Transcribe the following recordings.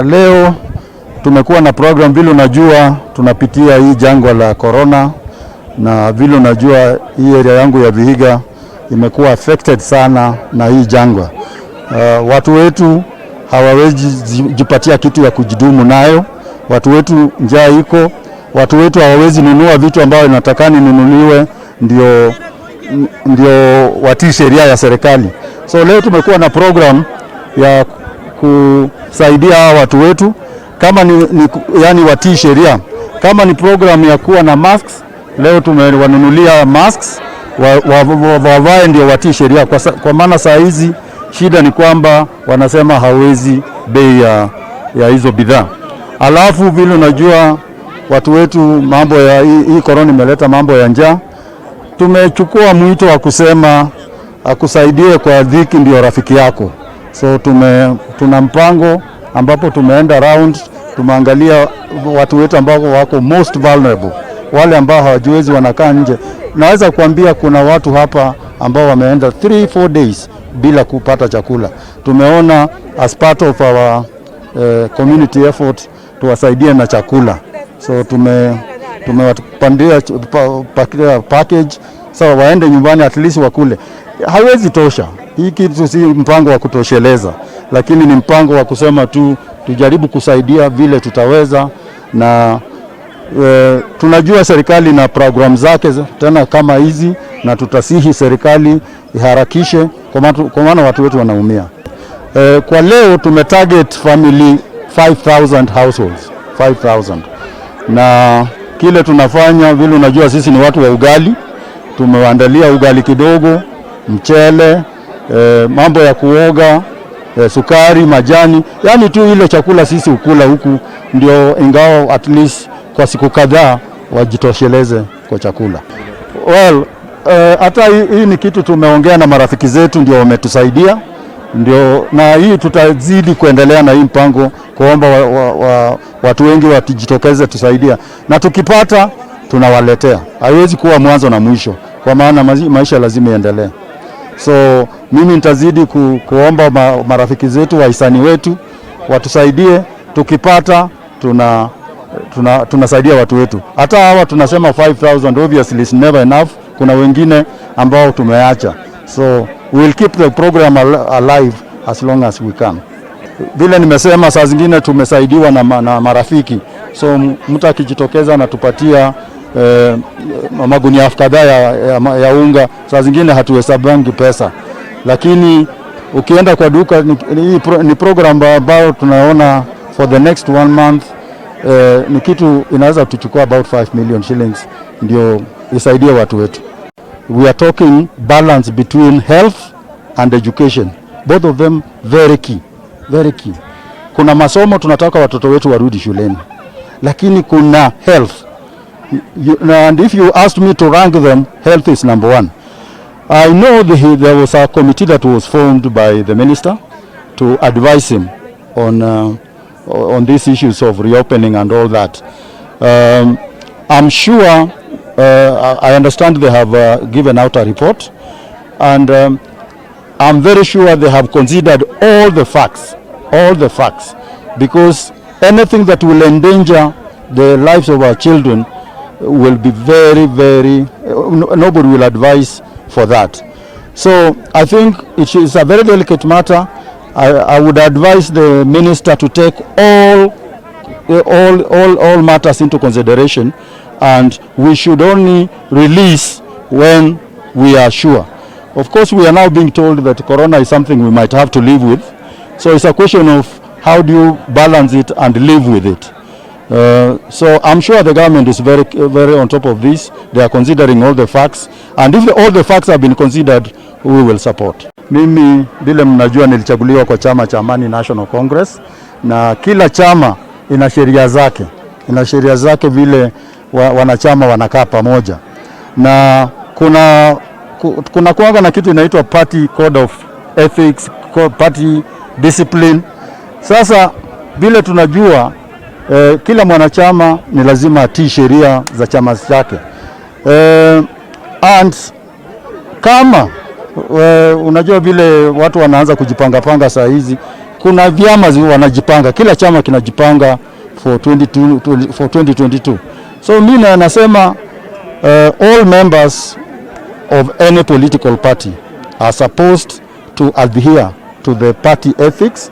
Leo tumekuwa na program vile unajua tunapitia hii jangwa la corona, na vile unajua hii area yangu ya Vihiga imekuwa affected sana na hii jangwa. Watu wetu hawawezi jipatia kitu ya kujidumu nayo. Watu wetu njaa iko, watu wetu hawawezi nunua vitu ambavyo inatakani nunuliwe ndio watii sheria ya serikali. So leo tumekuwa na program ya kusaidia hawa watu wetu kama yani watii sheria. Kama ni program ya kuwa na masks, leo tumewanunulia masks wavae ndio watii sheria, kwa maana saa hizi shida ni kwamba wanasema hawezi bei ya hizo bidhaa. Alafu vile unajua watu wetu mambo ya hii corona imeleta mambo ya njaa. Tumechukua mwito wa kusema akusaidie kwa dhiki ndio rafiki yako. So tuna mpango ambapo tumeenda round, tumeangalia watu wetu ambao wako most vulnerable, wale ambao hawajiwezi wanakaa nje. Naweza kuambia kuna watu hapa ambao wameenda 3-4 days bila kupata chakula. Tumeona as part of our community effort tuwasaidie na chakula. So tumewapandia package sawa, waende nyumbani at least wakule. Haiwezi tosha. Hii kitu si mpango wa kutosheleza, lakini ni mpango wa kusema tu tujaribu kusaidia vile tutaweza, na tunajua serikali na program zake tena kama hizi, na tutasihi serikali iharakishe kwa maana watu wetu wanaumia. Kwa leo tumetarget family 5,000 households, 5,000. Na kile tunafanya vile unajua sisi ni watu wa ugali, tumewaandalia ugali kidogo, mchele, mambo ya kuoga, sukari, majani, yani tu ile chakula sisi ukula huku, ndio ingao at least kwa siku kadhaa wajitosheleze kwa chakula. Well, hata hii ni kitu tumeongea na marafiki zetu, ndio wametusaidia, ndio na hii tutazidi kuendelea na hii mpango, kuomba watu wengi watijitokeze tusaidia, na tukipata tunawaletea. Haiwezi kuwa mwanzo na mwisho, kwa maana maisha lazima iendelee. So mimi nitazidi kuomba marafiki zetu, wahisani wetu watusaidie. Tukipata tunasaidia watu wetu. Hata hawa tunasema 5,000 obviously is never enough. Kuna wengine ambao tumeacha. So we will keep the program alive as long as we can. Vile nimesema, saa zingine tumesaidiwa na marafiki. So mtu akijitokeza na tupatia magunia kadhaa ya unga, saa zingine hatuhesabangi pesa, lakini ukienda kwa duka ni program ambao tunaona for the next 1 month ni kitu inaweza tuchukua about 5 million shillings ndio isaidie watu wetu. We are talking balance between health and education, both of them very key, very key. Kuna masomo tunataka watoto wetu warudi shuleni, lakini kuna health. And if you asked me to rank them, health is number 1. I know there was a committee that was formed by the minister to advise him on these issues of reopening and all that. I'm sure, I understand they have given out a report, and I'm very sure they have considered all the facts, because anything that will endanger the lives of our children will be very, nobody will advise for that. So I think it is a very delicate matter. I would advise the minister to take all matters into consideration, and we should only release when we are sure. Of course, we are now being told that corona is something we might have to live with. So it's a question of how do you balance it and live with it. So I'm sure the government is very on top of this. They are considering all the facts, and if all the facts have been considered, we will support. Mimi vile mnajua nilichaguliwa kwa chama cha Amani National Congress, na kila chama ina sheria zake vile wanachama wanakaa pamoja, na kuna kuanga na kitu inaitwa party code of ethics, party discipline. Sasa vile tunajua kila mwanachama ni lazima atii sheria za chama chake, and kama unajua vile watu wanaanza kujipanga saa hizi, kuna vyama wanajipanga, kila chama kinajipanga for 2022. So mimi nasema all members of any political party are supposed to adhere to the party ethics,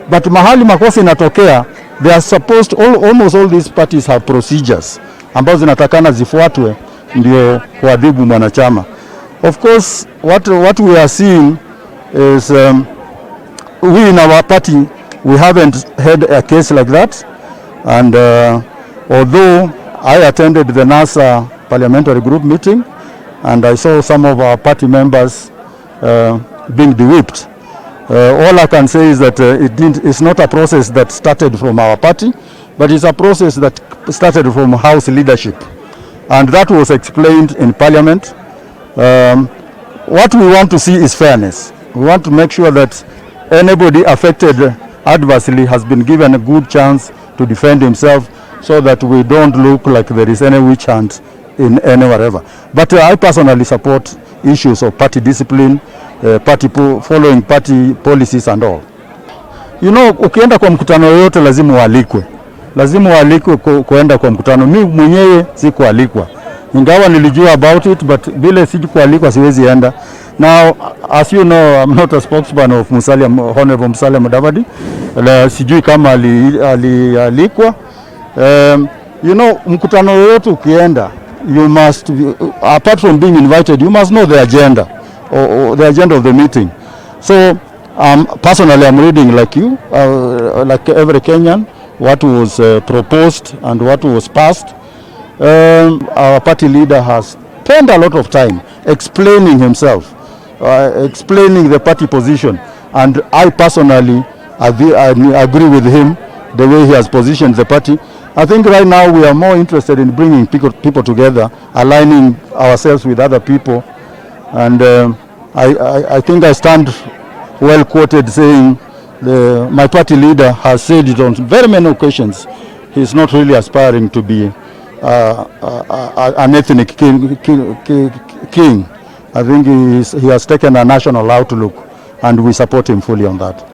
but mahali makosa inatokea, they are supposed, almost all these parties have procedures ambazo zinatakana zifuatwe ndio kuadhibu mwanachama. Of course, what we are seeing is we in our party, we haven't had a case like that, and although I attended the NASA parliamentary group meeting and I saw some of our party members being de-whipped, all I can say is that it's not a process that started from our party, but it's a process that started from House leadership, and that was explained in Parliament. What we want to see is fairness. We want to make sure that anybody affected adversely has been given a good chance to defend himself, so that we don't look like there is any witch hunt in any whatever. But I personally support issues of party discipline, following party policies and all. You know, ukienda kwa mkutano yote lazima ualikwe kuenda kwa mkutano. Mimi mwenyewe sikualikwa, ingawa nilijua about it, but vile sikualikwa siwezi enda. Now, as you know, I'm not a spokesman of Honorable Musalia Mudavadi. Sijui kama alialikwa. You know, mkutano yote ukienda, you must, apart from being invited, you must know the agenda or the agenda of the meeting. So personally, I'm reading like you, like every Kenyan, what was proposed and what was passed. Our party leader has spent a lot of time explaining himself, explaining the party position, and I personally agree with him the way he has positioned the party. I think right now we are more interested in bringing people together, aligning ourselves with other people, and I think I stand well quoted saying my party leader has said it on very many occasions. He's not really aspiring to be an ethnic king. I think he has taken a national outlook, and we support him fully on that.